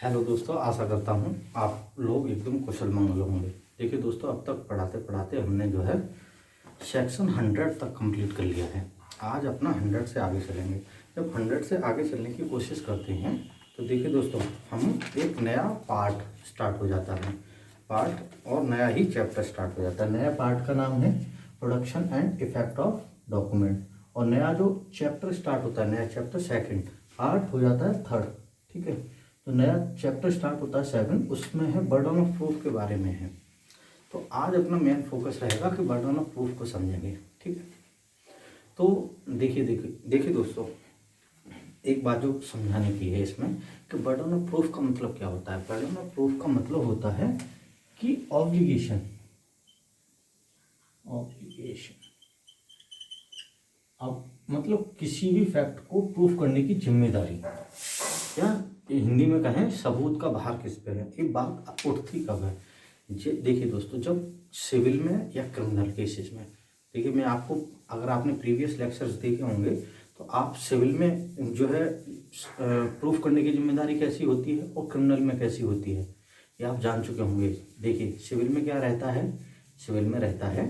Hello दोस्तों, आशा करता हूँ आप लोग एकदम कुशल मंगल होंगे। देखिए दोस्तों, अब तक पढ़ाते पढ़ाते हमने जो है सेक्शन 100 तक कंप्लीट कर लिया है। आज अपना 100 से आगे चलेंगे। जब 100 से आगे चलने की कोशिश करते हैं तो देखिए दोस्तों, हम एक नया पार्ट स्टार्ट हो जाता है, पार्ट और नया ही चैप्टर स्टार्ट हो जाता है। नया पार्ट का नाम है production and effect of document, और नया जो चैप्टर स्टार्ट होता है, नया चैप्टर सेकंड, पार्ट हो जाता है थर्ड। ठीक है, तो नया चैप्टर स्टार्ट होता है 7, उसमें है बर्डन ऑफ प्रूफ के बारे में है। तो आज अपना मेन फोकस रहेगा कि बर्डन ऑफ प्रूफ को समझेंगे। ठीक है, तो देखिए देखिए देखिए दोस्तों, एक बात जो समझाने की है इसमें कि बर्डन ऑफ प्रूफ का मतलब क्या होता है। बर्डन ऑफ प्रूफ का मतलब होता है कि ऑब्लिगेशन, अब मतलब किसी भी फैक्ट को प्रूफ करने की जिम्मेदारी, या हिंदी में कहें सबूत का भार किस पे है। ये बात उठती कब है? देखिए दोस्तों, जब सिविल में या क्रिमिनल केसेस में, देखिए मैं आपको, अगर आपने प्रीवियस लेक्चर्स देखे होंगे तो आप सिविल में जो है प्रूफ करने की जिम्मेदारी कैसी होती है और क्रिमिनल में कैसी होती है ये आप जान चुके होंगे। देखिए सिविल में क्या रहता है, सिविल में रहता है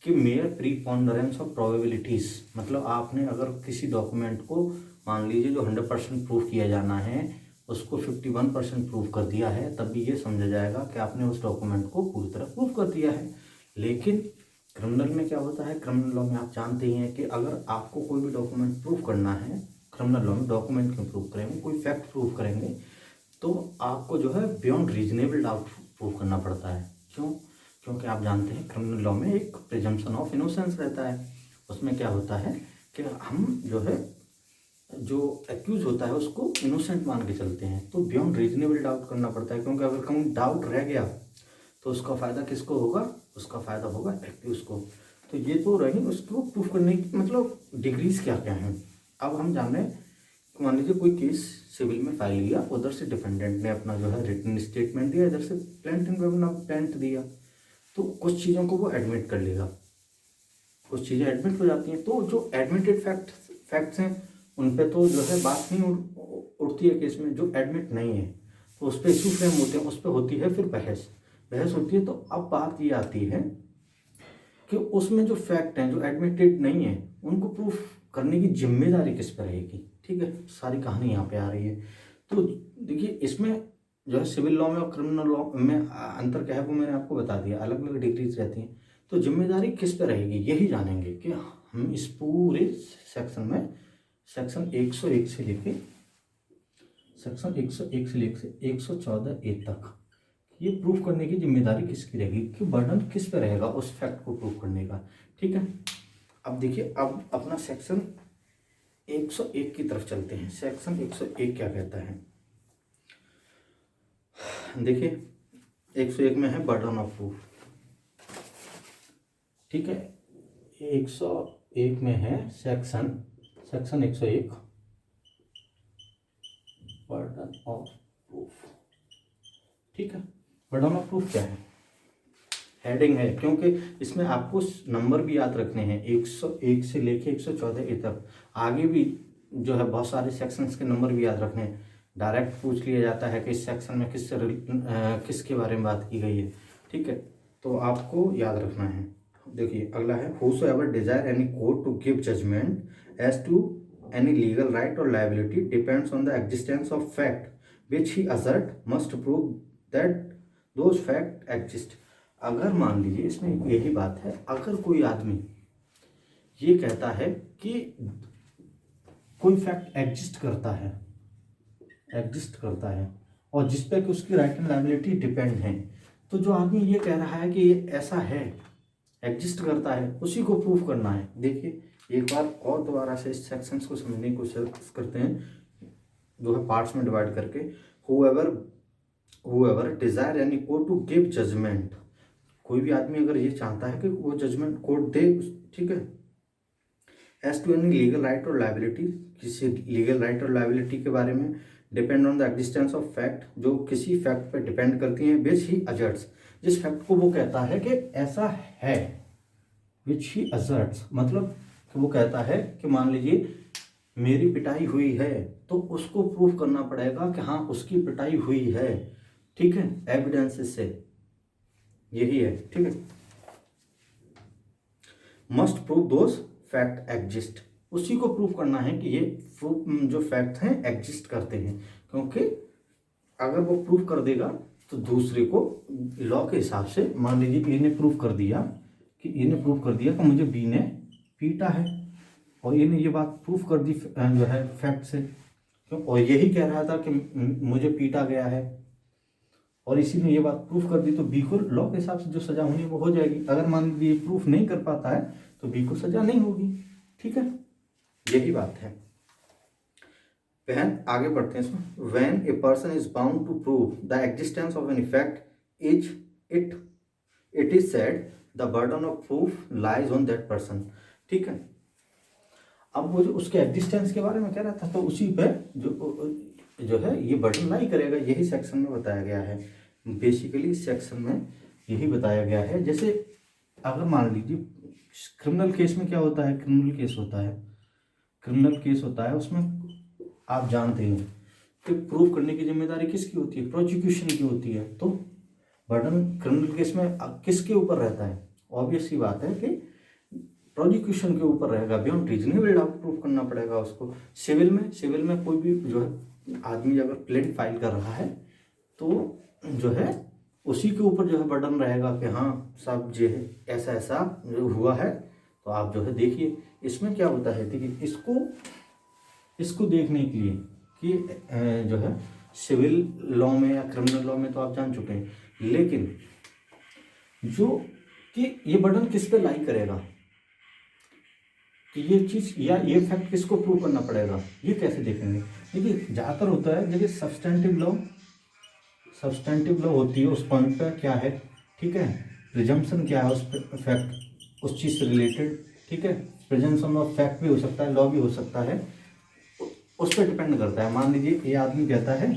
कि मेयर प्रीपोंडरेंस ऑफ प्रोबेबिलिटीज, मतलब आपने अगर किसी डॉक्यूमेंट को मान लीजिए जो 100% प्रूफ किया जाना है उसको 51% प्रूफ कर दिया है, तब भी ये समझा जाएगा कि आपने उस डॉक्यूमेंट को पूरी तरह प्रूफ कर दिया है। लेकिन क्रिमिनल में क्या होता है, क्रिमिनल लॉ में आप जानते ही हैं कि अगर आपको कोई भी डॉक्यूमेंट प्रूफ करना है, क्रिमिनल लॉ में डॉक्यूमेंट क्यों प्रूफ करेंगे, कोई फैक्ट प्रूफ करेंगे तो आपको जो है बियॉन्ड रीजनेबल डाउट प्रूफ करना पड़ता है। क्यों? क्योंकि आप जानते हैं क्रिमिनल लॉ में एक प्रिजम्पशन ऑफ इनोसेंस रहता है। उसमें क्या होता है कि हम जो है जो एक्यूज होता है उसको इनोसेंट मान के चलते हैं, तो बियॉन्ड रीजनेबल डाउट करना पड़ता है, क्योंकि अगर कहीं डाउट रह गया तो उसका फ़ायदा किसको होगा, उसका फ़ायदा होगा एक्यूज को। तो ये तो रही उसको प्रूफ करने की मतलब डिग्रीज क्या क्या हैं। अब हम जान रहे हैं, मान लीजिए कोई केस सिविल में फाइल किया, उधर से डिफेंडेंट ने अपना जो है रिटन स्टेटमेंट दिया, इधर से प्लेंटिफ ने अपना प्लेंट दिया, तो कुछ चीज़ों को वो एडमिट कर लेगा, कुछ चीज़ें एडमिट हो जाती हैं। तो जो एडमिटेड फैक्ट्स हैं उन पे तो जो है बात नहीं उठती है केस में। जो एडमिट नहीं है तो उस पर इशू फ्रेम होते हैं, उस पर होती है फिर बहस होती है। तो अब बात ये आती है कि उसमें जो फैक्ट हैं जो एडमिटेड नहीं है उनको प्रूफ करने की जिम्मेदारी किस पर रहेगी। ठीक है, सारी कहानी यहाँ पे आ रही है। तो देखिए इसमें जो है सिविल लॉ में और क्रिमिनल लॉ में अंतर क्या है वो मैंने आपको बता दिया, अलग अलग डिग्रीज रहती हैं। तो जिम्मेदारी किस पे रहेगी यही जानेंगे कि हम इस पूरे सेक्शन में, सेक्शन 101 से लेके सेक्शन 101 से लेके 114A तक ये प्रूफ करने की जिम्मेदारी किसकी रहेगी, कि बर्डन किस पे रहेगा उस फैक्ट को प्रूफ करने का। ठीक है, अब देखिए, अब अपना सेक्शन 101 की तरफ चलते हैं। सेक्शन 101 क्या कहता है, देखिए 101 में है बर्डन ऑफ प्रूफ। ठीक है, 101 में है सेक्शन 101 बर्डन ऑफ प्रूफ। ठीक है, बर्डन ऑफ प्रूफ क्या है, हेडिंग है, क्योंकि इसमें आपको नंबर भी याद रखने हैं 101 से लेके 114A तक। आगे भी जो है बहुत सारे सेक्शंस के नंबर भी याद रखने हैं। डायरेक्ट पूछ लिया जाता है कि इस सेक्शन में किसके बारे में बात की गई है। ठीक है, तो आपको याद रखना है। देखिए अगला है, whosoever desire any court to give judgment as to any legal right or liability depends on the existence of fact which he assert must prove that those fact exist। अगर मान लीजिए इसमें यही बात है, अगर कोई आदमी ये कहता है कि कोई फैक्ट एग्जिस्ट करता है और जिस पे कि उसकी राइट एंड लायबिलिटी डिपेंड है, तो जो आदमी ये कह रहा है कि ये ऐसा है, एग्जिस्ट करता है, उसी को प्रूफ करना है। देखिए एक बार और दोबारा से इस सेक्शंस को समझने की कोशिश करते हैं, जो है पार्ट्स में डिवाइड करके। whoever desire any court to give judgment, कोई भी आदमी अगर ये चाहता है कि वो जजमेंट कोर्ट दे, ठीक है, as to any legal right और लायबिलिटी, किसी लीगल राइट और लायबिलिटी के बारे में, depend on the existence of fact, जो किसी फैक्ट पर डिपेंड करती हैं, विच ही अजर्ट्स, जिस फैक्ट को वो कहता है कि ऐसा है, विच ही अजर्ट्स मतलब कि वो कहता है कि मान लीजिए मेरी पिटाई हुई है, तो उसको प्रूफ करना पड़ेगा कि हाँ उसकी पिटाई हुई है। ठीक है, एविडेंस से यही है। ठीक है, must prove those fact exist, उसी को प्रूफ करना है कि ये जो फैक्ट हैं एग्जिस्ट करते हैं, क्योंकि अगर वो प्रूफ कर देगा तो दूसरे को लॉ के हिसाब से, मान लीजिए ए ने प्रूफ कर दिया कि मुझे बी ने पीटा है, और ए ने ये बात प्रूफ कर दी जो है फैक्ट से, और यही कह रहा था कि मुझे पीटा गया है, और इसी ने ये बात प्रूफ कर दी, तो बी को लॉ के हिसाब से जो सजा होनी है वो हो जाएगी। अगर मान लीजिए प्रूफ नहीं कर पाता है तो बी को सजा नहीं होगी। ठीक है, यही बात है। आगे बढ़ते हैं इसमें। When a person is bound to prove the existence of an effect it is said the burden of proof lies on that person. ठीक है, अब वो जो उसके एग्जिस्टेंस के बारे में कह रहा था, तो उसी पे जो है ये बर्डन लाई करेगा, यही सेक्शन में बताया गया है। बेसिकली इस सेक्शन में यही बताया गया है। जैसे अगर मान लीजिए क्रिमिनल केस में क्या होता है, क्रिमिनल केस होता है, उसमें आप जानते हैं कि प्रूफ करने की जिम्मेदारी किसकी होती है, प्रोसिक्यूशन की होती है। तो बर्डन क्रिमिनल केस में किसके ऊपर रहता है, ऑब्वियस सी बात है कि प्रोसिक्यूशन के ऊपर रहेगा, बियॉन्ड रीजनेबल डाउट प्रूफ करना पड़ेगा उसको। सिविल में कोई भी जो है आदमी अगर क्लेम फाइल कर रहा है तो जो है उसी के ऊपर जो है बर्डन रहेगा कि हाँ साहब जो है ऐसा जो हुआ है, तो आप जो है देखिए। इसमें क्या होता है कि इसको देखने के लिए कि जो है सिविल लॉ में या क्रिमिनल लॉ में तो आप जान चुके हैं, लेकिन जो कि ये बर्डन किस पे लाई करेगा, कि ये चीज या ये फैक्ट किसको प्रूव करना पड़ेगा, ये कैसे देखेंगे। देखिए ज़्यादातर होता है, देखिए सब्सटेंटिव लॉ होती है, उस पॉइंट पर क्या है, ठीक है, प्रिजम्पशन क्या है उस फैक्ट उस चीज़ से रिलेटेड। ठीक है, प्रिजम्पशन ऑफ फैक्ट भी हो सकता है, लॉ भी हो सकता है, उस पर डिपेंड करता है। मान लीजिए ये आदमी कहता है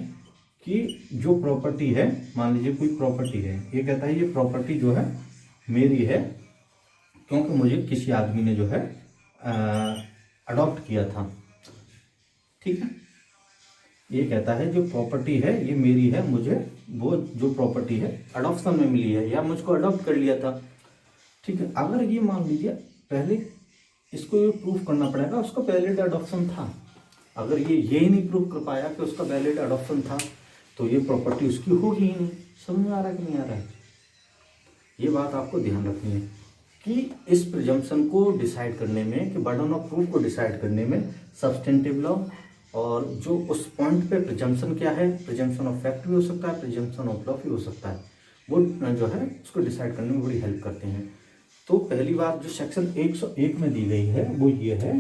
कि जो प्रॉपर्टी है, मान लीजिए कोई प्रॉपर्टी है, ये कहता है ये प्रॉपर्टी जो है मेरी है क्योंकि मुझे किसी आदमी ने जो है अडॉप्ट किया था। ठीक है, ये कहता है जो प्रॉपर्टी है ये मेरी है, मुझे वो जो प्रॉपर्टी है अडॉप्शन में मिली है या मुझको अडॉप्ट कर लिया था। ठीक है, अगर ये मान लीजिए पहले इसको ये प्रूफ करना पड़ेगा उसका वैलिड अडॉप्शन था, अगर ये यही नहीं प्रूफ कर पाया कि उसका वैलिड अडॉप्शन था तो ये प्रॉपर्टी उसकी होगी ही नहीं। समझ में आ रहा है कि नहीं आ रहा है, ये बात आपको ध्यान रखनी है कि इस प्रिजम्पशन को डिसाइड करने में, कि बर्डन ऑफ प्रूफ को डिसाइड करने में सब्सटेंटिव लॉ और जो उस पॉइंट पे प्रिजम्पशन क्या है, प्रिजम्पशन ऑफ फैक्ट भी हो सकता है, प्रिजम्पशन ऑफ लॉ भी हो सकता है, वो जो है उसको डिसाइड करने में बड़ी हेल्प करते हैं। तो पहली बात जो सेक्शन 101 में दी गई है वो ये है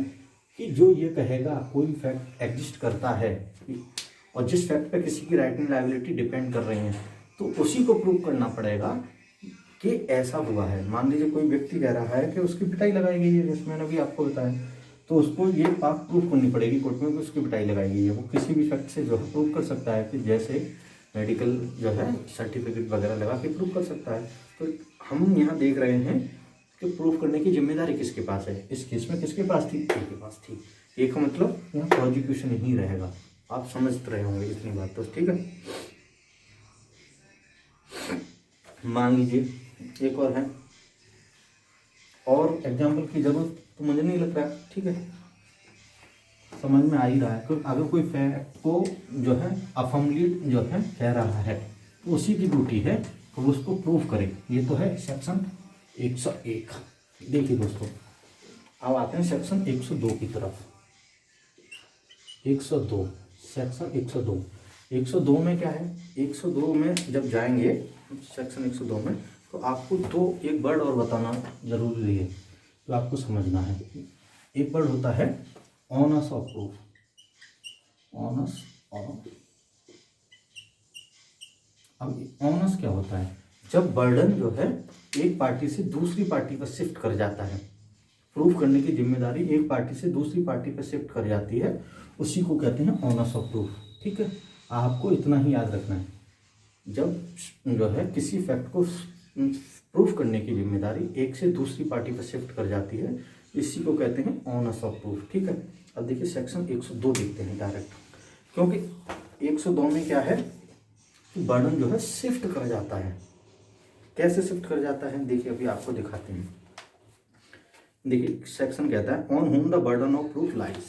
कि जो ये कहेगा कोई फैक्ट एग्जिस्ट करता है और जिस फैक्ट पे किसी की राइट एंड लायबिलिटी डिपेंड कर रही है, तो उसी को प्रूव करना पड़ेगा कि ऐसा हुआ है। मान लीजिए कोई व्यक्ति कह रहा है कि उसकी पिटाई लगाई गई है, जैसे मैंने अभी आपको बताया, तो उसको ये बात प्रूफ करनी पड़ेगी कोर्ट में कि उसकी पिटाई लगाई गई है। वो किसी भी फैक्ट से जो है प्रूव कर सकता है, कि जैसे मेडिकल जो है सर्टिफिकेट वगैरह लगा के प्रूव कर सकता है। तो हम यहाँ देख रहे हैं कि प्रूफ करने की जिम्मेदारी किसके पास है, इस केस में किसके पास थी, ए के पास थी। ए का मतलब यहाँ प्रोसिक्यूशन ही रहेगा, आप समझ रहे होंगे इतनी बात तो, ठीक है। मान लीजिए एक और है, और एग्जाम्पल की जरूरत तो मुझे नहीं लग रहा है, ठीक है, समझ में आ ही रहा है। तो अगर कोई फैक्ट को जो है अफर्मली जो है कह रहा है तो उसी की ड्यूटी है कि वो उसको प्रूफ करे। ये तो है सेक्शन 101। देखिए दोस्तों, अब आते हैं सेक्शन 102 की तरफ। 102 सेक्शन 102 में क्या है, 102 में जब जाएंगे सेक्शन 102 में, तो आपको एक वर्ड और बताना जरूरी है, तो आपको समझना है। एक वर्ड होता है ons of proof, ons of. अब ऑनस क्या होता है, जब बर्डन जो है एक पार्टी से दूसरी पार्टी पर शिफ्ट कर जाता है, प्रूफ करने की जिम्मेदारी एक पार्टी से दूसरी पार्टी पर शिफ्ट कर जाती है, उसी को कहते हैं ऑनस ऑफ प्रूफ। ठीक है, आपको इतना ही याद रखना है, जब जो है किसी फैक्ट को प्रूफ करने की जिम्मेदारी एक से दूसरी पार्टी पर शिफ्ट कर जाती है, इसी को कहते हैं ऑनर्स ऑफ प्रूफ। ठीक है, अब देखिए सेक्शन 102 देखते हैं डायरेक्ट, क्योंकि 102 में क्या है कि बर्डन जो है शिफ्ट कर जाता है। कैसे शिफ्ट कर जाता है देखिए, अभी आपको दिखाते हैं। देखिए सेक्शन कहता है on whom the burden of proof lies.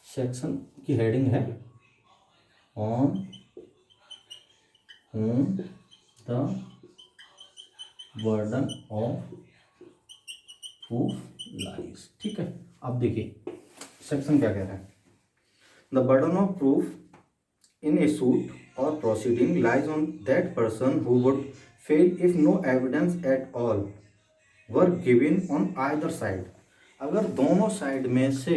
Section की हेडिंग है on whom the burden of proof lies. ठीक है, अब देखिए सेक्शन क्या कह रहा है, the burden of proof in a suit or proceeding lies on that person who would fail if no evidence at all were given on either side. अगर दोनों साइड में से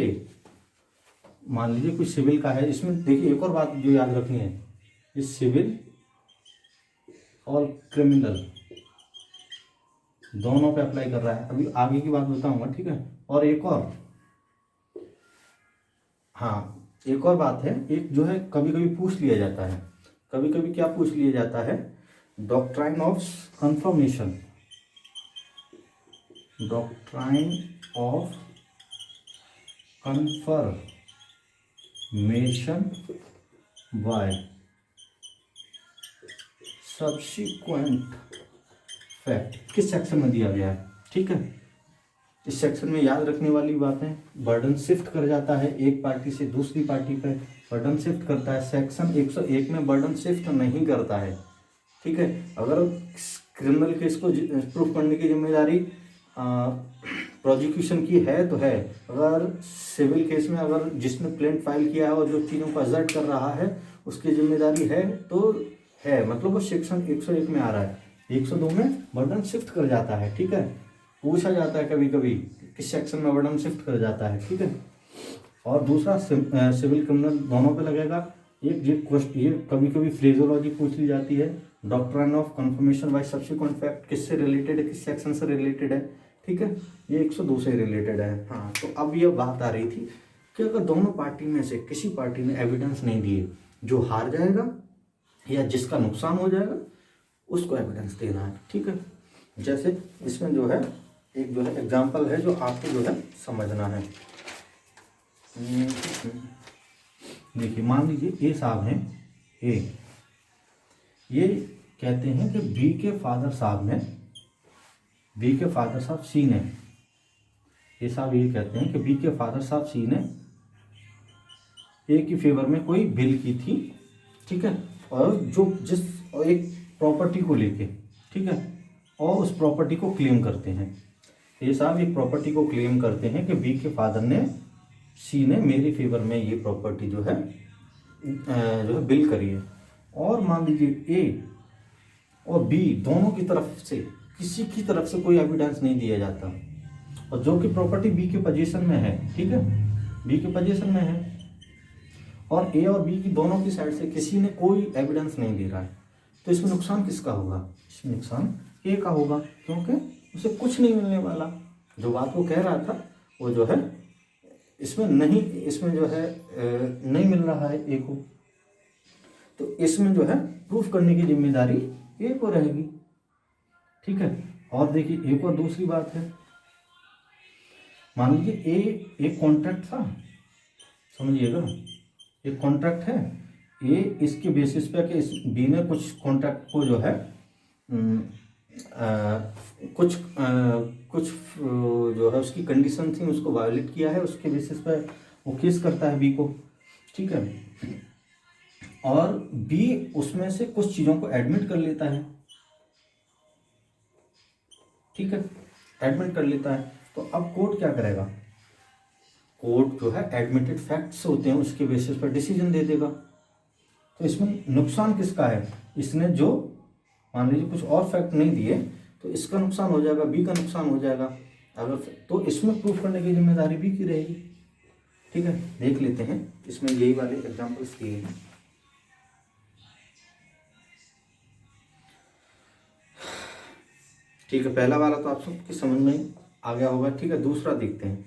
मान लीजिए कोई सिविल का है, इसमें देखिए एक और बात जो याद रखनी है, ये सिविल और क्रिमिनल दोनों पे अप्लाई कर रहा है, अभी आगे की बात बताऊंगा। ठीक है, और एक और, हाँ एक और बात है, एक जो है कभी कभी पूछ लिया जाता है, कभी कभी क्या पूछ लिया जाता है, doctrine of confirmation, doctrine of confirmation bye subsequent fact किस सेक्शन में दिया गया है। ठीक है, इस सेक्शन में याद रखने वाली बातें, बर्डन शिफ्ट कर जाता है एक पार्टी से दूसरी पार्टी पे, बर्डन शिफ्ट करता है। सेक्शन 101 में बर्डन शिफ्ट नहीं करता है। ठीक है, अगर क्रिमिनल केस को प्रूफ करने की जिम्मेदारी प्रोसिक्यूशन की है तो है, अगर सिविल केस में अगर जिसने प्लेंट फाइल किया है और जो चीज़ों को असर्ट कर रहा है उसकी जिम्मेदारी है तो है, मतलब वो सेक्शन 101 में आ रहा है। 102 में बर्डन शिफ्ट कर जाता है। ठीक है, पूछा जाता है कभी कभी किस सेक्शन में बर्डन शिफ्ट कर जाता है। ठीक है, और दूसरा सिविल क्रिमिनल दोनों पे लगेगा। ये कभी कभी फ्रेजोलॉजी पूछ ली जाती है, doctrine of confirmation bye subsequent fact किससे रिलेटेड है, किस सेक्शन से रिलेटेड है। ठीक है, ये 102 से रिलेटेड है। हाँ, तो अब ये बात आ रही थी कि अगर दोनों पार्टी में से किसी पार्टी ने एविडेंस नहीं दिए, जो हार जाएगा या जिसका नुकसान हो जाएगा उसको एविडेंस देना है। ठीक है, जैसे इसमें जो है एक जो है एग्जाम्पल है जो आपको जो है समझना है। देखिए मान लीजिए ए साहब हैं, ए ये कहते हैं कि बी के फादर साहब सी ने, ए साहब ये कहते हैं कि बी के फादर साहब सी ने ए की फेवर में कोई बिल की थी। ठीक है, और और एक प्रॉपर्टी को लेके, ठीक है, और उस प्रॉपर्टी को क्लेम करते हैं। ये साहब एक प्रॉपर्टी को क्लेम करते हैं कि बी के फादर ने, सी ने मेरी फेवर में ये प्रॉपर्टी जो है बिल करी है। और मान लीजिए ए और बी दोनों की तरफ से किसी की तरफ से कोई एविडेंस नहीं दिया जाता, और जो कि प्रॉपर्टी बी के पोजीशन में है। ठीक है, बी के पोजीशन में है और ए और बी की दोनों की साइड से किसी ने कोई एविडेंस नहीं दे रहा है, तो इसमें नुकसान किसका होगा? इसमें नुकसान ए का होगा, क्योंकि उसे कुछ नहीं मिलने वाला। जो बात वो कह रहा था वो जो है इसमें जो है नहीं मिल रहा है ए को, तो इसमें जो है प्रूफ करने की जिम्मेदारी ए को रहेगी। ठीक है, और देखिए एक और दूसरी बात है, मान लीजिए ए एक कॉन्ट्रैक्ट था, समझिएगा एक कॉन्ट्रैक्ट है, ए इसके बेसिस पे कि इस बी ने कुछ कॉन्ट्रैक्ट को जो है कुछ जो है उसकी कंडीशन थी उसको वायोलेट किया है, उसके बेसिस पे वो केस करता है बी को। ठीक है, और बी उसमें से कुछ चीज़ों को एडमिट कर लेता है। ठीक है, एडमिट कर लेता है, तो अब कोर्ट क्या करेगा? कोर्ट जो है एडमिटेड फैक्ट्स होते हैं उसके बेसिस पर डिसीजन दे देगा। तो इसमें नुकसान किसका है? इसने जो मान लीजिए कुछ और फैक्ट नहीं दिए तो इसका नुकसान हो जाएगा, बी का नुकसान हो जाएगा। अगर तो इसमें प्रूफ करने की जिम्मेदारी बी की रहेगी। ठीक है, देख लेते हैं, इसमें यही वाले एग्जांपल्स दिए हैं। ठीक है, पहला वाला तो आप सबकी समझ में आ गया होगा। ठीक है, दूसरा देखते हैं।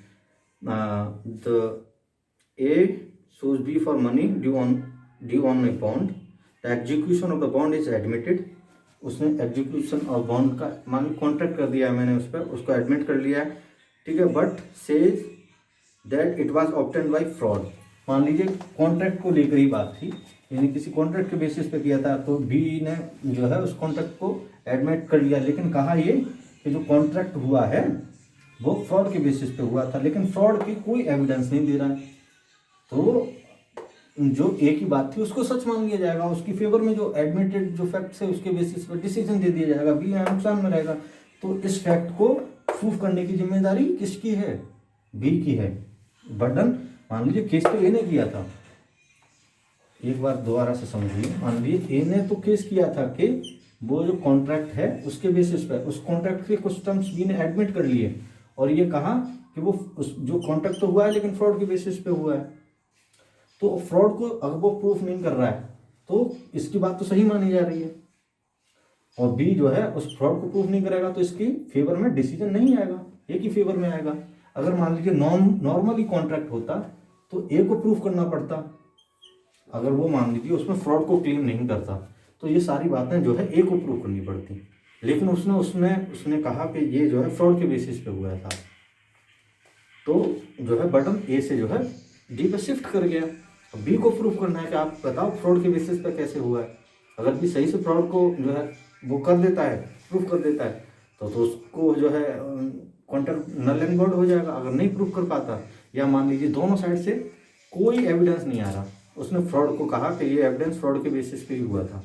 The A shows B for money due on a bond. The execution of the bond is admitted. उसने एग्जीक्यूशन और बॉन्ड का मान कॉन्ट्रैक्ट कर दिया है मैंने उस पर, उसको एडमिट कर लिया है। ठीक है, but says that it was obtain bye fraud. मान लीजिए कॉन्ट्रैक्ट को लेकर ही बात थी, यानी किसी कॉन्ट्रैक्ट के बेसिस पे किया था, तो बी ने जो है उस कॉन्ट्रैक्ट को एडमिट कर लिया, लेकिन कहा ये कि जो कॉन्ट्रैक्ट हुआ है वो फ्रॉड के बेसिस पे हुआ था, लेकिन फ्रॉड की कोई एविडेंस नहीं दे रहा है। तो जो ए की बात थी उसको सच मान लिया जाएगा, उसकी फेवर में जो एडमिटेड जो फैक्ट्स है उसके बेसिस पर डिसीजन दे दिया जाएगा, बी यहाँ नुकसान में रहेगा। तो इस फैक्ट को प्रूफ करने की जिम्मेदारी किसकी है? बी की है। बर्डन मान लीजिए केस तो ए ने किया था, एक बार दोबारा से समझिए। मान लीजिए ए ने तो केस किया था कि वो जो कॉन्ट्रैक्ट है उसके बेसिस पर उस कॉन्ट्रैक्ट के कुछ टर्म्स बी ने एडमिट कर लिए, और ये कहा कि वो जो कॉन्ट्रैक्ट तो हुआ है लेकिन फ्रॉड के बेसिस पे हुआ है। तो फ्रॉड को अगर वो प्रूफ नहीं कर रहा है तो इसकी बात तो सही मानी जा रही है, और बी जो है उस फ्रॉड को प्रूफ नहीं करेगा तो इसकी फेवर में डिसीजन नहीं आएगा, ए की फेवर में आएगा। अगर मान लीजिए नॉर्मली कॉन्ट्रैक्ट होता तो ए को प्रूफ करना पड़ता, अगर वो मान लीजिए उसमें फ्रॉड को क्लेम नहीं करता तो ये सारी बातें जो है ए को प्रूफ करनी पड़ती, लेकिन उसने कहा कि ये जो है फ्रॉड के बेसिस पे हुआ था, तो जो है बटन ए से जो है डी पे शिफ्ट कर गया। अब बी को प्रूफ करना है कि आप बताओ फ्रॉड के बेसिस पे कैसे हुआ है। अगर भी सही से फ्रॉड को जो है वो कर देता है, प्रूफ कर देता है, तो उसको जो है कॉन्ट्रैक्ट नल एंड वॉइड हो जाएगा। अगर नहीं प्रूफ कर पाता, या मान लीजिए दोनों साइड से कोई एविडेंस नहीं आ रहा, उसने फ्रॉड को कहा कि ये एविडेंस फ्रॉड के बेसिस पे ही हुआ था,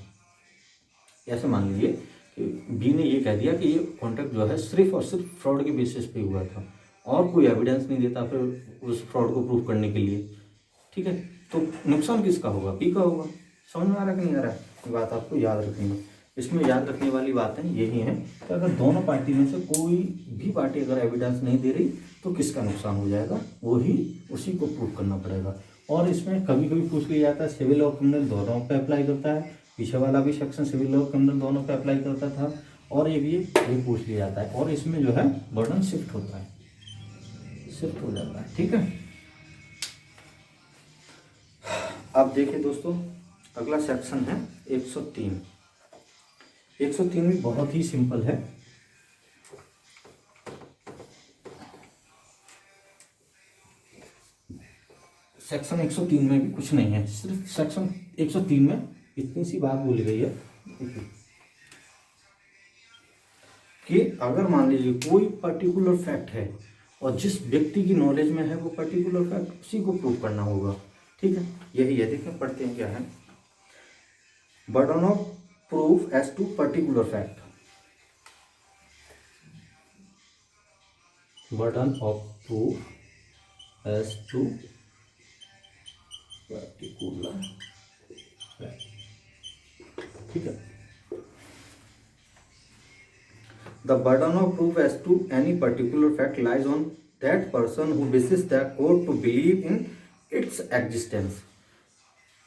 ऐसे मान लीजिए कि बी ने ये कह दिया कि ये कॉन्ट्रैक्ट जो है सिर्फ और सिर्फ फ्रॉड के बेसिस पे हुआ था, और कोई एविडेंस नहीं देता फिर उस फ्रॉड को प्रूफ करने के लिए, ठीक है, तो नुकसान किसका होगा? बी का होगा। समझ में आ रहा है कि नहीं आ रहा है? ये बात आपको याद रखनी है। इसमें याद रखने वाली बातें यही हैं कि अगर दोनों पार्टी में से कोई भी पार्टी अगर एविडेंस नहीं दे रही तो किसका नुकसान हो जाएगा, वही उसी को प्रूफ करना पड़ेगा। और इसमें कभी कभी पूछ लिया जाता है सिविल और क्रिमिनल दोनों पे अप्लाई करता है, पीछे वाला भी सेक्शन सिविल और क्रिमिनल दोनों पे अप्लाई करता था, और ये पूछ लिया जाता है, और इसमें जो है बर्डन शिफ्ट होता है, शिफ्ट हो जाता है, ठीक है। अब देखिए दोस्तों, अगला सेक्शन है 103। 103 भी बहुत ही सिंपल है। सेक्शन 103 में भी कुछ नहीं है, सिर्फ सेक्शन 103 में इतनी सी बात बोली गई है कि अगर मान लीजिए कोई पर्टिकुलर फैक्ट है और जिस व्यक्ति की नॉलेज में है वो पर्टिकुलर फैक्ट उसी को प्रूव करना होगा, ठीक है। यही है, देखिए पढ़ते हैं क्या है। Burden of proof as to particular fact. Burden of proof as to particular fact, ठीक है। The burden of proof as to any particular fact lies on that person who wishes the court to believe in its existence।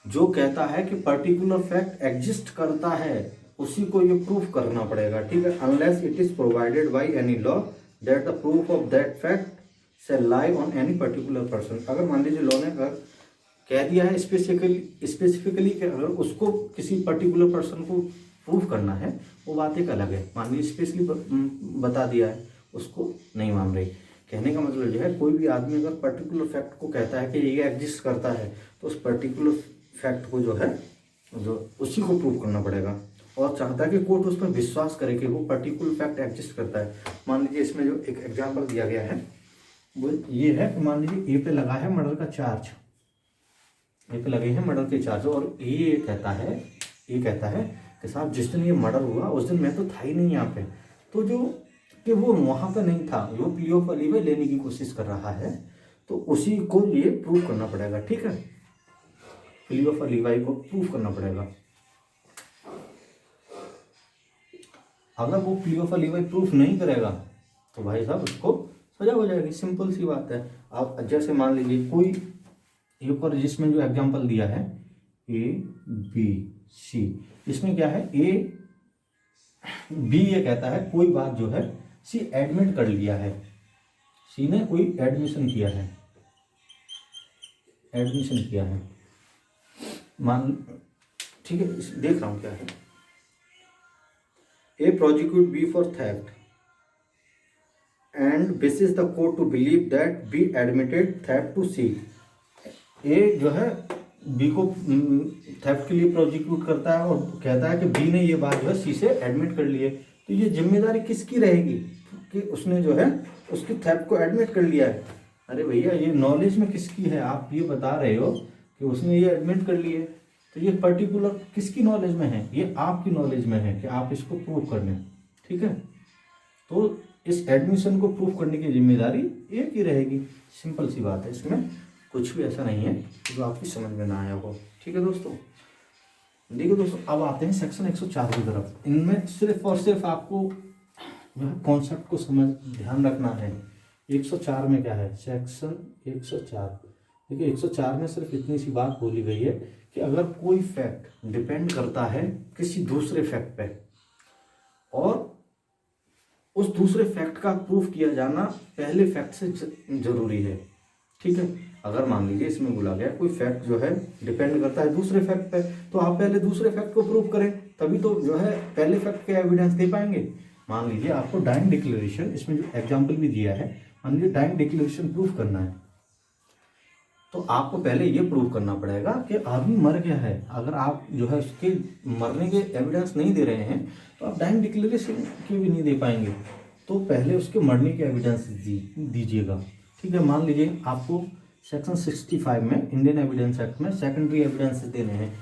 जो कहता है कि particular fact exist करता है उसी को ये प्रूफ करना पड़ेगा, ठीक है। Unless it is provided by any law that the proof of that fact shall lie on any particular person. अगर मान लीजिए लॉ ने अगर कह दिया है स्पेसिफिकली कि अगर उसको किसी पर्टिकुलर पर्सन को प्रूफ करना है, वो बात एक अलग है। मान लीजिए स्पेशली बता दिया है, उसको नहीं मान रही। कहने का मतलब जो है कोई भी आदमी अगर पर्टिकुलर फैक्ट को कहता है कि ये एग्जिस्ट करता है तो उस पर्टिकुलर फैक्ट को जो है जो उसी को प्रूव करना पड़ेगा, और चाहता है कि कोर्ट उस पर विश्वास करे कि वो पर्टिकुलर फैक्ट एग्जिस्ट करता है। मान लीजिए इसमें जो एक एग्जाम्पल दिया गया है वो ये है कि मान लीजिए ए पे लगा है मर्डर का चार्ज, ए पे लगे हैं मर्डर के चार्ज, और ये कहता है कि साहब जिस दिन ये मर्डर हुआ उस दिन मैं तो था ही नहीं यहाँ पे, तो जो कि वो वहाँ पे नहीं था, वो प्ली ऑफ लीवाई लेने की कोशिश कर रहा है, तो उसी को ये प्रूव करना पड़ेगा, ठीक है। प्ली ऑफ लीवाई को प्रूव करना पड़ेगा। अगर वो प्ली ऑफ लीवाई प्रूफ नहीं करेगा तो भाई साहब उसको सजा हो जाएगी, सिंपल सी बात है। आप जैसे मान लीजिए कोई एक और जिसमें जो एग्जांपल दिया है ए बी सी, इसमें क्या है ए बी ये कहता है कोई बात जो है सी एडमिट कर लिया है, सी ने कोई एडमिशन किया है, मान ठीक है, देख रहा हूं क्या है। A prosecute B for theft, and basis the court to believe that B admitted theft to C। ए जो है बी को थेफ्ट के लिए प्रोसिक्यूट करता है और कहता है कि बी ने ये बात जो है सी से एडमिट कर ली है। तो ये जिम्मेदारी किसकी रहेगी कि उसने जो है उसकी थेफ्ट को एडमिट कर लिया है। अरे भैया ये नॉलेज में किसकी है, आप ये बता रहे हो कि उसने ये एडमिट कर ली है, तो ये पर्टिकुलर किसकी नॉलेज में है, ये आपकी नॉलेज में है कि आप इसको प्रूव कर लें। ठीक है, तो इस एडमिशन को प्रूव करने की जिम्मेदारी एक ही रहेगी। सिंपल सी बात है, इसमें कुछ भी ऐसा नहीं है जो आपकी समझ में ना आया हो। ठीक है दोस्तों, देखिए दोस्तों अब आते हैं सेक्शन 104 की तरफ। इनमें सिर्फ और सिर्फ आपको कॉन्सेप्ट को समझ ध्यान रखना है। 104 में क्या है, सेक्शन 104। देखिए 104 में सिर्फ इतनी सी बात बोली गई है कि अगर कोई फैक्ट डिपेंड करता है किसी दूसरे फैक्ट पे और उस दूसरे फैक्ट का प्रूफ किया जाना पहले फैक्ट से जरूरी है। ठीक है, अगर मान लीजिए इसमें बोला गया कोई फैक्ट जो है डिपेंड करता है दूसरे फैक्ट पे, तो आप पहले दूसरे फैक्ट को प्रूव करें, तभी तो जो है पहले फैक्ट के एविडेंस दे पाएंगे। मान लीजिए आपको डाइंग डिक्लेरेशन, इसमें जो एग्जाम्पल भी दिया है, मान लीजिए डाइंग डिक्लेरेशन प्रूफ करना है, तो आपको पहले ये प्रूव करना पड़ेगा कि आदमी मर गया है। अगर आप जो है उसके मरने के एविडेंस नहीं दे रहे हैं तो आप डाइंग डिक्लेरेशन की भी नहीं दे पाएंगे, तो पहले उसके मरने के एविडेंस दीजिएगा। ठीक है, मान लीजिए आपको सेक्शन 65 में इंडियन एविडेंस एक्ट में सेकेंडरी एविडेंस देने हैं,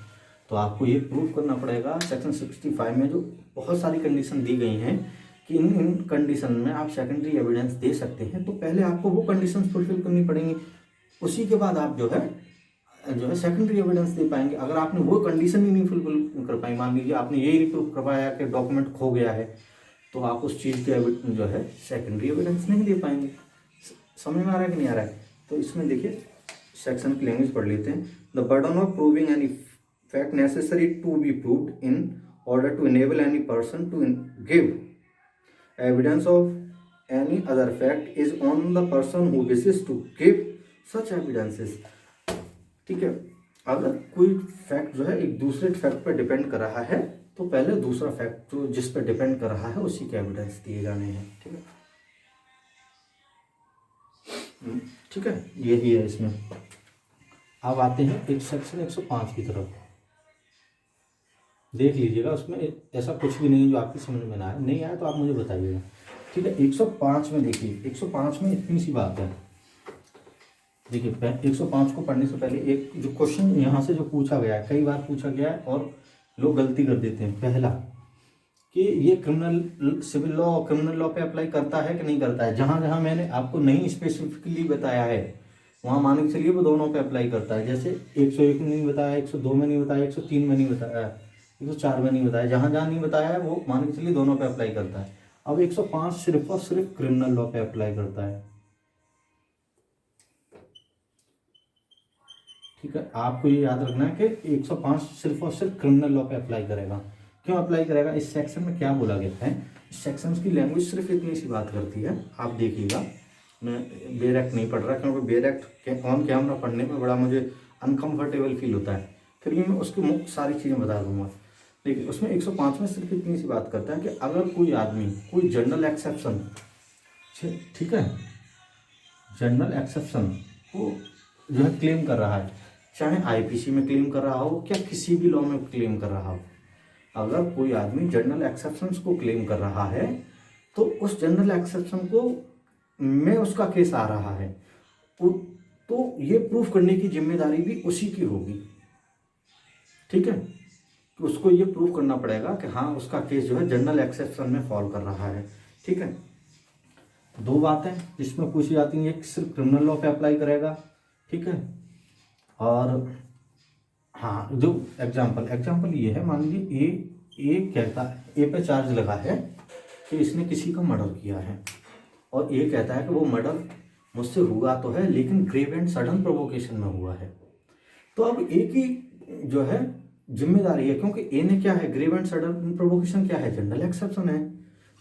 तो आपको ये प्रूव करना पड़ेगा सेक्शन 65 में जो बहुत सारी कंडीशन दी गई हैं कि इन कंडीशन में आप सेकेंडरी एविडेंस दे सकते हैं, तो पहले आपको वो कंडीशन फुलफिल करनी पड़ेंगी, उसी के बाद आप जो है सेकेंडरी एविडेंस दे पाएंगे। अगर आपने वो कंडीशन ही नहीं फुलफिल कर पाई, मान लीजिए आपने यही नहीं प्रूव कर पाया कि डॉक्यूमेंट खो गया है, तो आप उस चीज़ के जो है सेकेंडरी एविडेंस नहीं दे पाएंगे। समझ में आ रहा है कि नहीं आ रहा है? तो इसमें देखिए सेक्शन की लैंग्वेज पढ़ लेते हैं। The burden of proving any fact necessary to be proved in order to enable any person to give evidence of any other fact is on the person who wishes to give such evidences. ठीक है, अगर कोई fact जो है एक दूसरे fact पर depend कर रहा है तो पहले दूसरा फैक्ट जो जिस पर डिपेंड कर रहा है उसी के एविडेंस दिए जाने हैं। ठीक है, ठीक है, यही है इसमें। अब आते हैं एक सेक्शन 105 की तरफ, देख लीजिएगा। उसमें ऐसा कुछ भी नहीं है जो आपकी समझ में ना आए, नहीं आया तो आप मुझे बताइएगा। ठीक है, 105 में देखिए, 105 में इतनी सी बात है। देखिए 105 को पढ़ने से पहले एक जो क्वेश्चन यहाँ से जो पूछा गया है, कई बार पूछा गया है और लोग गलती कर देते हैं। पहला कि ये criminal civil law criminal law पे अप्लाई करता है कि नहीं करता है। जहाँ जहाँ मैंने आपको नहीं स्पेसिफिकली बताया है वहाँ मान के चलिए वो दोनों पे अप्लाई करता है। जैसे 101 में नहीं बताया, 102 में नहीं बताया, 103 में नहीं बताया, 104 में नहीं बताया, जहाँ जहाँ नहीं बताया है वो मान के चलिए दोनों पे अप्लाई करता है। अब 105 सिर्फ और सिर्फ क्रिमिनल लॉ पे अप्लाई करता है। ठीक है, आपको ये याद रखना है कि 105 सिर्फ और सिर्फ क्रिमिनल लॉ पे अप्लाई करेगा। क्यों अप्लाई करेगा? इस सेक्शन में क्या बोला गया है, इस सेक्शन की लैंग्वेज सिर्फ इतनी सी बात करती है। आप देखिएगा, मैं बेयर एक्ट नहीं पढ़ रहा क्योंकि बेयर एक्ट ऑन कैमरा पढ़ने में बड़ा मुझे अनकंफर्टेबल फील होता है, फिर भी मैं उसकी मुख्य सारी चीज़ें बता दूंगा। लेकिन उसमें 105 में सिर्फ इतनी सी बात करता है कि अगर कोई आदमी कोई जनरल एक्सेप्शन, ठीक है, जनरल एक्सेप्शन को जो है क्लेम कर रहा है, चाहे आईपीसी में क्लेम कर रहा हो या किसी भी लॉ में क्लेम कर रहा हो, अगर कोई आदमी जनरल एक्सेप्शंस को क्लेम कर रहा है तो उस जनरल एक्सेप्शन को में उसका केस आ रहा है तो ये प्रूफ करने की जिम्मेदारी भी उसी की होगी। ठीक है, तो उसको ये प्रूफ करना पड़ेगा कि हाँ उसका केस जो है जनरल एक्सेप्शन में फॉल कर रहा है। ठीक है, दो बातें जिसमें पूछी जाती हैं, एक सिर्फ क्रिमिनल लॉ पे अप्लाई करेगा, ठीक है, और हाँ जो एग्जाम्पल ये है, मान लीजिए ए कहता है, ए पे चार्ज लगा है कि इसने किसी का मर्डर किया है और ए कहता है कि वो मर्डर मुझसे हुआ तो है लेकिन ग्रेव एंड सडन प्रोवोकेशन में हुआ है। तो अब ए की जो है जिम्मेदारी है, क्योंकि ए ने क्या है, ग्रेव एंड सडन प्रोवोकेशन क्या है, जनरल एक्सेप्शन है,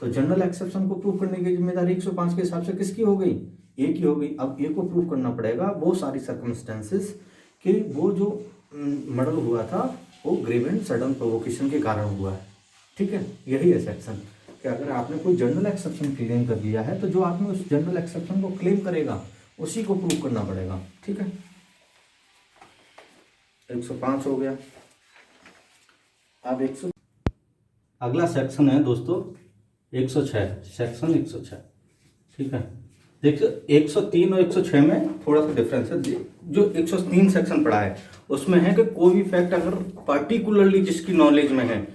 तो जनरल एक्सेप्शन को प्रूव करने की जिम्मेदारी 105 के हिसाब से किसकी हो गई, ए की हो गई। अब ए को प्रूव करना पड़ेगा वो सारी सर्कमस्टेंसेस कि वो जो मर्डर हुआ था वो ग्रेव एंड सडन प्रोवोकेशन के कारण हुआ है। ठीक है, यही है सेक्शन कि कि अगर आपने कोई जनरल एक्सेप्शन क्लेम कर लिया है तो जो आदमी उस जनरल एक्सेप्शन को क्लेम करेगा उसी को प्रूव करना पड़ेगा। ठीक है, 105 हो गया। अब 100 अगला सेक्शन है दोस्तों 106, सेक्शन 106। ठीक है, देखिए 103 और 106 में थोड़ा सा डिफरेंस है। जो 103 सेक्शन पढ़ा है उसमें है कि कोई भी फैक्ट अगर पर्टिकुलरली जिसकी नॉलेज में है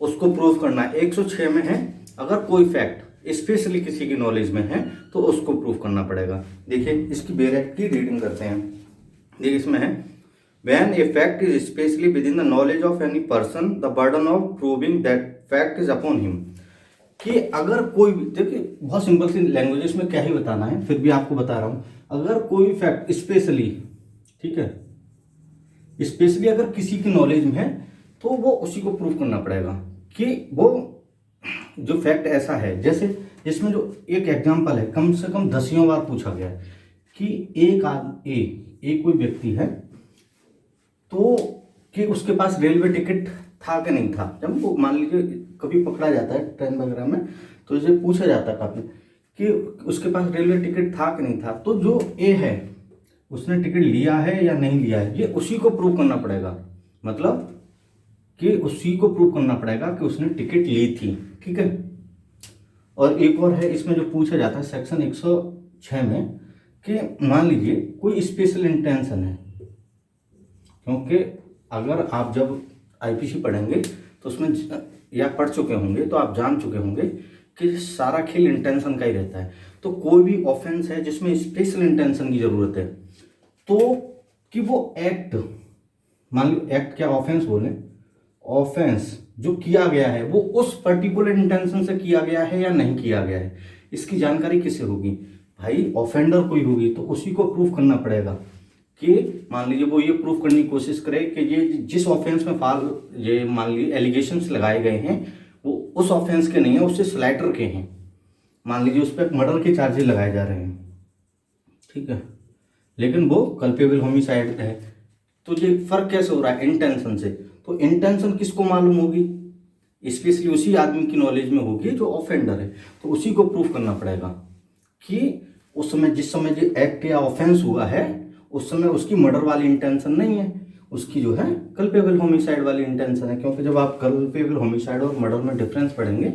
उसको प्रूव करना है। 106 में है अगर कोई फैक्ट स्पेशली किसी की नॉलेज में है तो उसको प्रूव करना पड़ेगा। देखिए इसकी बेरेट की रीडिंग करते हैं। देखिए इसमें है When a fact is especially within the knowledge of any person, the burden of proving that fact is upon him। कि अगर कोई भी, देखिए बहुत सिंपल सी लैंग्वेजेस में क्या ही बताना है, फिर भी आपको बता रहा हूं। अगर कोई फैक्ट स्पेशली, ठीक है, स्पेशली अगर किसी की नॉलेज में है तो वो उसी को प्रूव करना पड़ेगा कि वो जो फैक्ट ऐसा है। जैसे इसमें जो एक एग्जांपल है, कम से कम 10 बार पूछा गया है कि एक कोई व्यक्ति है तो कि उसके पास रेलवे टिकट था कि नहीं था। जब वो मान लीजिए कभी पकड़ा जाता है ट्रेन वगैरह में तो इसे पूछा जाता है काफी कि उसके पास रेलवे टिकट था कि नहीं था, तो जो ए है उसने टिकट लिया है या नहीं लिया है ये उसी को प्रूव करना पड़ेगा। मतलब कि उसी को प्रूव करना पड़ेगा कि उसने टिकट ली थी। ठीक है, और एक और है इसमें जो पूछा जाता है सेक्शन 106 में कि मान लीजिए कोई स्पेशल इंटेंशन है, क्योंकि अगर आप जब आईपीसी पढ़ेंगे तो उसमें या पढ़ चुके होंगे तो आप जान चुके होंगे कि सारा खेल इंटेंशन का ही रहता है। तो कोई भी ऑफेंस है जिसमें स्पेशल इंटेंशन की जरूरत है तो कि वो एक्ट, मान लो एक्ट क्या ऑफेंस बोले, ऑफेंस जो किया गया है वो उस पर्टिकुलर इंटेंशन से किया गया है या नहीं किया गया है, इसकी जानकारी किसे होगी? भाई ऑफेंडर कोई होगी, तो उसी को प्रूफ करना पड़ेगा। कि मान लीजिए वो ये प्रूफ करने की कोशिश करे कि ये जिस ऑफेंस में ये मान लीजिए एलिगेशंस लगाए गए हैं वो उस ऑफेंस के नहीं है, उससे स्लाइटर के हैं। मान लीजिए उस पर मर्डर के चार्जेस लगाए जा रहे हैं, ठीक है, लेकिन वो कल्पेबल होमिसाइड है। तो ये फर्क कैसे हो रहा है? इंटेंशन से। तो इंटेंशन किसको मालूम होगी? स्पेशली उसी आदमी की नॉलेज में होगी जो ऑफेंडर है, तो उसी को प्रूफ करना पड़ेगा कि उस समय जिस समय जो एक्ट या ऑफेंस हुआ है उस समय उसकी मर्डर वाली इंटेंशन नहीं है, उसकी जो है कल्पेबल होमिसाइड वाली इंटेंशन है। क्योंकि जब आप कल्पेबल होमिसाइड और मर्डर में डिफरेंस पढ़ेंगे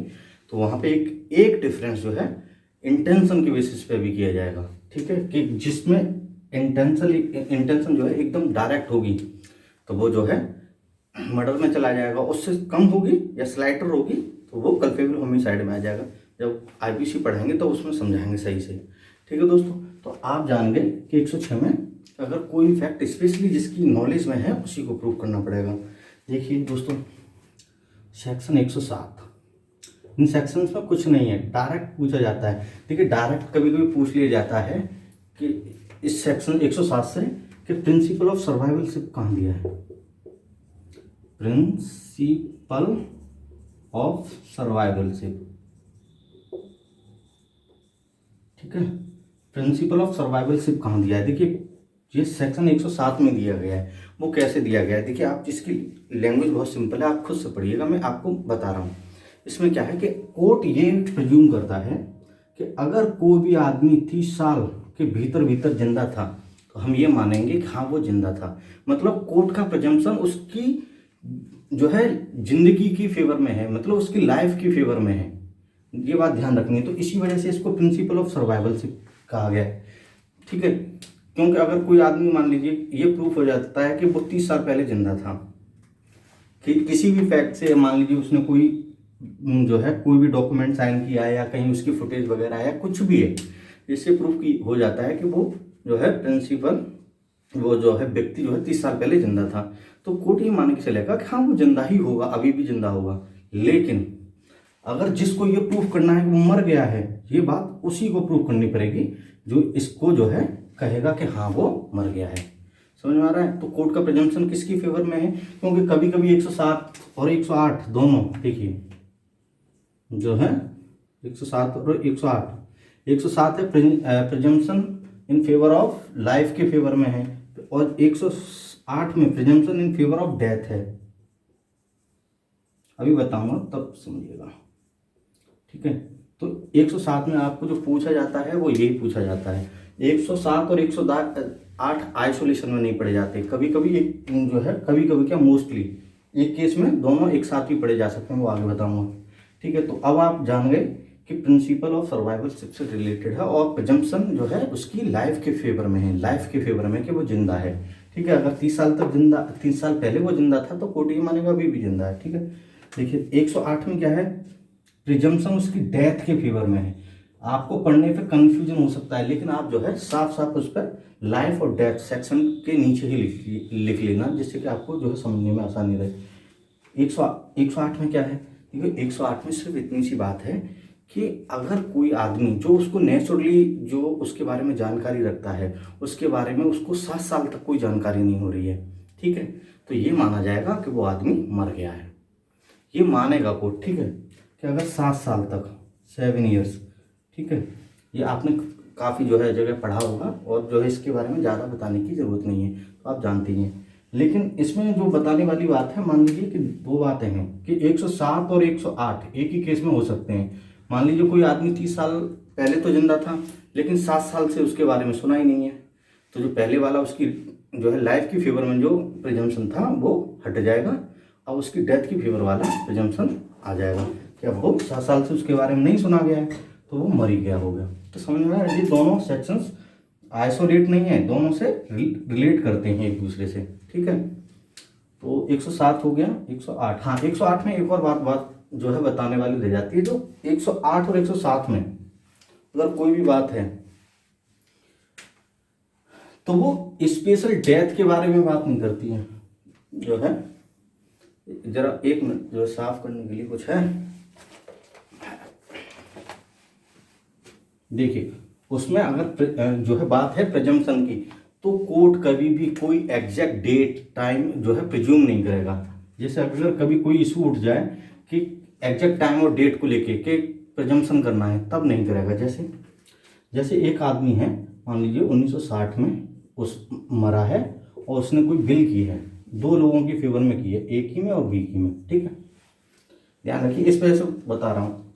तो वहां पे एक डिफरेंस जो है इंटेंशन के बेसिस पे भी किया जाएगा। ठीक है, कि जिसमें इंटेंशन जो है एकदम डायरेक्ट होगी तो वो जो है मर्डर में चला जाएगा, उससे कम होगी या स्लाइटर होगी तो वो कल्पेबल होमिसाइड में आ जाएगा। जब आईपीसी पढ़ेंगे तो उसमें समझाएंगे सही से। ठीक है दोस्तों, तो आप जान गए कि 106 में अगर कोई फैक्ट स्पेशली जिसकी नॉलेज में है उसी को प्रूव करना पड़ेगा। देखिए दोस्तों सेक्शन 107, इन सेक्शंस में कुछ नहीं है, डायरेक्ट पूछा जाता है। देखिए डायरेक्ट कभी कभी पूछ लिया जाता है कि इस सेक्शन 107 से कि प्रिंसिपल ऑफ सर्वाइवलशिप कहाँ दिया है। प्रिंसिपल ऑफ सर्वाइवलशिप, ठीक है, प्रिंसिपल ऑफ सर्वाइवलशिप कहाँ दिया है? देखिए ये सेक्शन 107 में दिया गया है। वो कैसे दिया गया है? देखिए आप जिसकी लैंग्वेज बहुत सिंपल है आप खुद से पढ़िएगा, मैं आपको बता रहा हूँ। इसमें क्या है कि कोर्ट ये प्रिज्यूम करता है कि अगर कोई भी आदमी 30 साल के भीतर जिंदा था तो हम ये मानेंगे कि हाँ वो जिंदा था। मतलब कोर्ट का प्रजम्पशन उसकी जो है जिंदगी की फेवर में है, मतलब उसकी लाइफ की फेवर में है। ये बात ध्यान रखनी है। तो इसी वजह से इसको प्रिंसिपल ऑफ सर्वाइवलशिप कहा गया है। ठीक है, क्योंकि अगर कोई आदमी मान लीजिए ये प्रूफ हो जाता है कि वो 30 साल पहले जिंदा था, कि किसी भी फैक्ट से, मान लीजिए उसने कोई जो है कोई भी डॉक्यूमेंट साइन किया है या कहीं उसकी फुटेज वगैरह है, कुछ भी है, इससे प्रूफ की हो जाता है कि वो जो है प्रिंसिपल, वो जो है व्यक्ति जो है 30 साल पहले जिंदा था। तो कोर्ट ये मान के चलेगा कि हाँ वो जिंदा ही होगा, अभी भी जिंदा होगा। लेकिन अगर जिसको ये प्रूफ करना है कि वो मर गया है, ये बात उसी को प्रूफ करनी पड़ेगी जो इसको जो है कहेगा कि हाँ वो मर गया है। समझ में आ रहा है? तो कोर्ट का प्रिजम्पशन किसकी फेवर में है? क्योंकि कभी कभी 107 और 108 दोनों, देखिए जो है 107 और 107 है presumption in favour of life के फेवर में है, और 108 में presumption in favour of death है। अभी बताऊंगा तब समझिएगा। ठीक है। तो 107 में आपको जो पूछा जाता है वो यही पूछा जाता है। 107 और 108 आइसोलेशन में नहीं पढ़े जाते, कभी कभी एक जो है, कभी कभी क्या, मोस्टली एक केस में दोनों एक साथ भी पढ़े जा सकते हैं, वो आगे बताऊंगा। ठीक है, तो अब आप जान गए कि प्रिंसिपल ऑफ सर्वाइवलशिप से रिलेटेड है और प्रजम्पशन जो है उसकी लाइफ के फेवर में है, लाइफ के फेवर में कि वो जिंदा है। ठीक है, अगर 30 साल तक जिंदा, 30 साल पहले वो जिंदा था तो कोर्ट ये मानेगा अभी भी जिंदा है। ठीक है, देखिए 108 में क्या है, प्रिजम्पशन उसकी डेथ के फेवर में है। आपको पढ़ने पे कंफ्यूजन हो सकता है, लेकिन आप जो है साफ साफ उस पर लाइफ और डेथ सेक्शन के नीचे ही लिख लेना, जिससे कि आपको जो है समझने में आसानी रहे। 108 में क्या है, देखिए 108 में सिर्फ इतनी सी बात है कि अगर कोई आदमी जो उसको नेचुरली जो उसके बारे में जानकारी रखता है, उसके बारे में उसको 7 साल तक कोई जानकारी नहीं हो रही है, ठीक है, तो ये माना जाएगा कि वो आदमी मर गया है। ये मानेगा कोर्ट, ठीक है, कि अगर 7 साल तक, 7 ईयर्स, ठीक है, ये आपने काफ़ी जो है जगह पढ़ा होगा और जो है इसके बारे में ज़्यादा बताने की ज़रूरत नहीं है, तो आप जानते ही हैं। लेकिन इसमें जो बताने वाली बात है, मान लीजिए कि दो बातें हैं कि 107 और 108 एक ही केस में हो सकते हैं। मान लीजिए कोई आदमी 30 साल पहले तो जिंदा था, लेकिन 7 साल से उसके बारे में सुना ही नहीं है, तो जो पहले वाला उसकी जो है लाइफ की फेवर में जो प्रिजम्पशन था वो हट जाएगा और उसकी डेथ की फेवर वाला प्रिजम्पशन आ जाएगा कि अब वो 7 साल से उसके बारे में नहीं सुना गया है तो वो मर ही गया हो गया। तो समझ में आया, ये दोनों सेक्शंस आइसोलेट नहीं है, दोनों से रिलेट करते हैं एक दूसरे से। ठीक है, तो 107 हो गया, 108, हाँ 108 में एक और बात जो है बताने वाली रह जाती है, जो 108 और 107 में अगर कोई भी बात है तो वो स्पेशल डेथ के बारे में बात नहीं करती है। जो है जरा एक मिनट जो साफ करने के लिए कुछ है, देखिए उसमें अगर जो है बात है प्रिजम्पशन की, तो कोर्ट कभी भी कोई एग्जैक्ट डेट टाइम जो है प्रिज्यूम नहीं करेगा। जैसे अगर कभी कोई इशू उठ जाए कि एग्जैक्ट टाइम और डेट को लेके कि प्रिजम्पशन करना है, तब नहीं करेगा। जैसे एक आदमी है, मान लीजिए 1960 में उस मरा है और उसने कोई बिल की है, 2 लोगों की फेवर में की है, एक ही में और बी की में। ठीक है, ध्यान रखिए, इस वजह से बता रहा हूँ।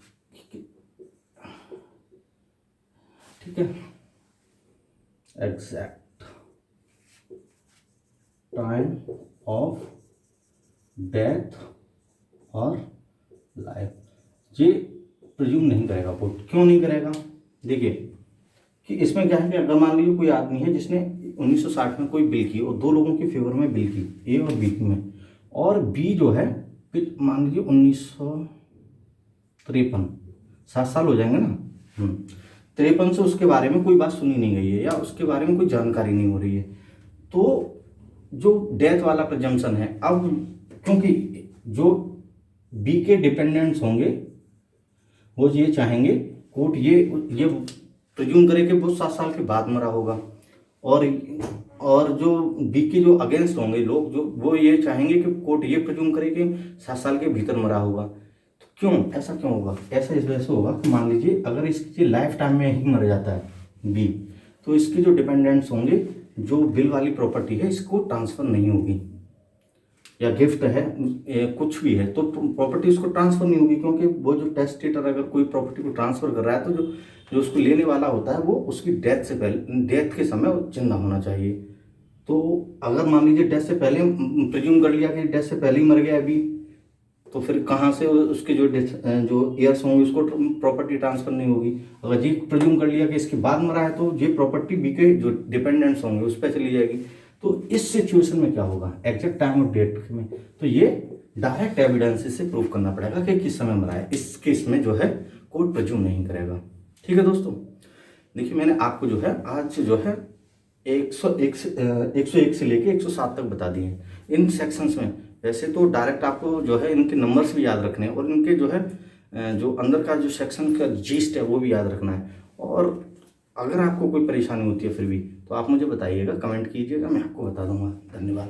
ठीक है, एग्जैक्ट टाइम ऑफ डेथ और लाइफ ये प्रिज्यूम नहीं करेगा कोर्ट। क्यों नहीं करेगा, देखिए कि इसमें क्या है कि अगर मान लीजिए कोई आदमी है जिसने 1960 में कोई बिल की और 2 लोगों की फेवर में बिल की, ए और बी में, और बी जो है मान लीजिए 1953, 7 साल हो जाएंगे ना, 53 से उसके बारे में कोई बात सुनी नहीं गई है या उसके बारे में कोई जानकारी नहीं हो रही है, तो जो डेथ वाला प्रिजम्पशन है, अब क्योंकि जो बी के डिपेंडेंट्स होंगे वो ये चाहेंगे, कोर्ट ये प्रिज्यूम करे कि वो 7 साल के बाद मरा होगा, और जो बी के जो अगेंस्ट होंगे लोग, जो वो ये चाहेंगे कि कोर्ट ये प्रिज्यूम करे कि 7 साल के भीतर मरा होगा। तो क्यों, ऐसा क्यों होगा, ऐसा इस वजह से होगा कि मान लीजिए अगर इसकी लाइफ टाइम में ही मर जाता है बी, तो इसके जो डिपेंडेंट्स होंगे, जो बिल वाली प्रॉपर्टी है इसको ट्रांसफ़र नहीं होगी, या गिफ्ट है कुछ भी है तो प्रॉपर्टी उसको ट्रांसफ़र नहीं होगी, क्योंकि वो जो टेस्टेटर अगर कोई प्रॉपर्टी को ट्रांसफ़र कर रहा है तो जो उसको लेने वाला होता है वो उसकी डेथ से पहले, डेथ के समय जिंदा होना चाहिए। तो अगर मान लीजिए डेथ से पहले प्रिज्यूम कर लिया कि डेथ से पहले ही मर गया अभी, तो फिर कहाँ से उसके जो एयर्स होंगे उसको प्रॉपर्टी ट्रांसफर नहीं होगी। अगर जी प्रिज्यूम कर लिया कि इसके बाद मरा है तो ये प्रॉपर्टी बी के जो डिपेंडेंट्स होंगे उस पर चली जाएगी। तो इस सिचुएशन में क्या होगा, एग्जैक्ट टाइम और डेट में, तो ये डायरेक्ट एविडेंस से प्रूव करना पड़ेगा कि किस समय मरा है। इस केस में जो है कोर्ट प्रिज्यूम नहीं करेगा। ठीक है दोस्तों, देखिए मैंने आपको जो है आज से जो है 101 से लेके 107 तक बता दिए हैं इन सेक्शंस में। वैसे तो डायरेक्ट आपको जो है इनके नंबर्स भी याद रखने हैं और इनके जो है जो अंदर का जो सेक्शन का जीस्ट है वो भी याद रखना है। और अगर आपको कोई परेशानी होती है फिर भी तो आप मुझे बताइएगा, कमेंट कीजिएगा, मैं आपको बता दूंगा। धन्यवाद।